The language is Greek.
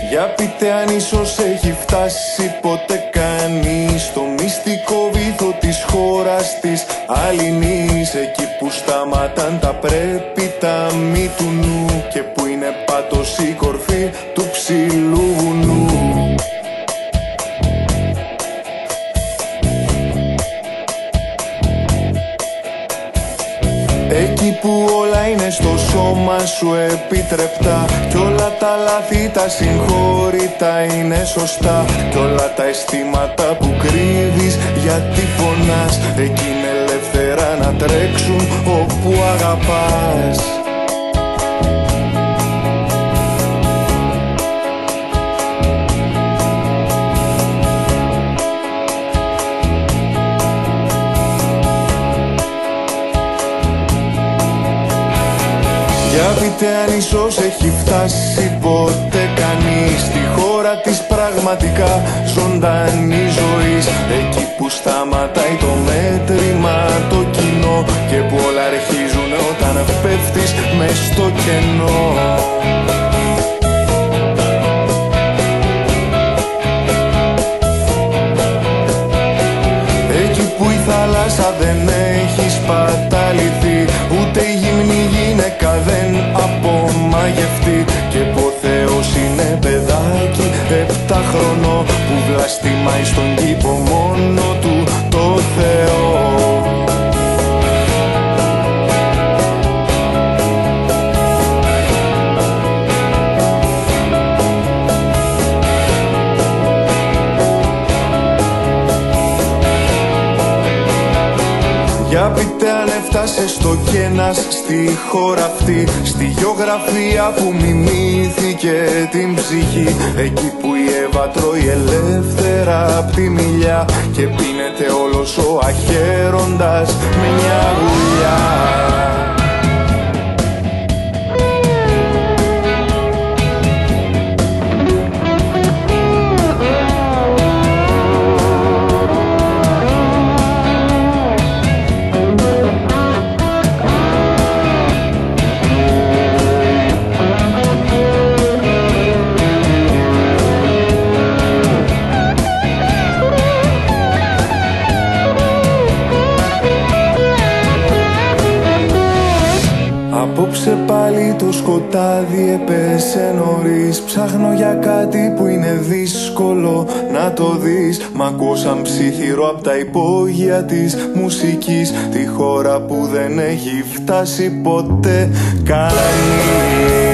Για πείτε αν ίσως έχει φτάσει ποτέ κανείς στο μυστικό βήθο της χώρας της Αλληνής, εκεί που σταματάν τα πρέπει τα μη του νου και που είναι πάτος η κορφή του ψηλού βουνού. Εκεί που όλα είναι στο σώμα σου επιτρεπτά κι όλα τα λάθη τα συγχώρητα είναι σωστά κι όλα τα αισθήματα που κρύβεις γιατί πονάς εκεί είναι ελεύθερα να τρέξουν όπου αγαπάς. Για πείτε αν ίσως έχει φτάσει ποτέ κανείς στη χώρα της πραγματικά ζωντανή ζωής, εκεί που σταματάει το μέτρημα το κοινό και που όλα αρχίζουν όταν πέφτεις μες στο κενό. Εκεί που η θάλασσα δεν έχει σπαταληθεί, ούτε η γυμνή γυναίκα δεν απομαγευτεί και που ο Θεός είναι παιδάκι 7 χρονών που βλαστημάει στον κήπο μόνο του το Θεό. Για πείτε αν έφτασε στο κένας στη χώρα αυτή, στη γεωγραφία που μιμήθηκε την ψυχή, εκεί που η Εύα τρώει ελεύθερα απ' τη μιλιά και πίνεται όλος ο αχαίροντας με μια γουλιά. Απόψε πάλι το σκοτάδι έπεσε νωρίς. Ψάχνω για κάτι που είναι δύσκολο να το δεις. Μ' ακούω σαν ψιθυρό απ' τα υπόγεια της μουσικής, τη χώρα που δεν έχει φτάσει ποτέ κανείς.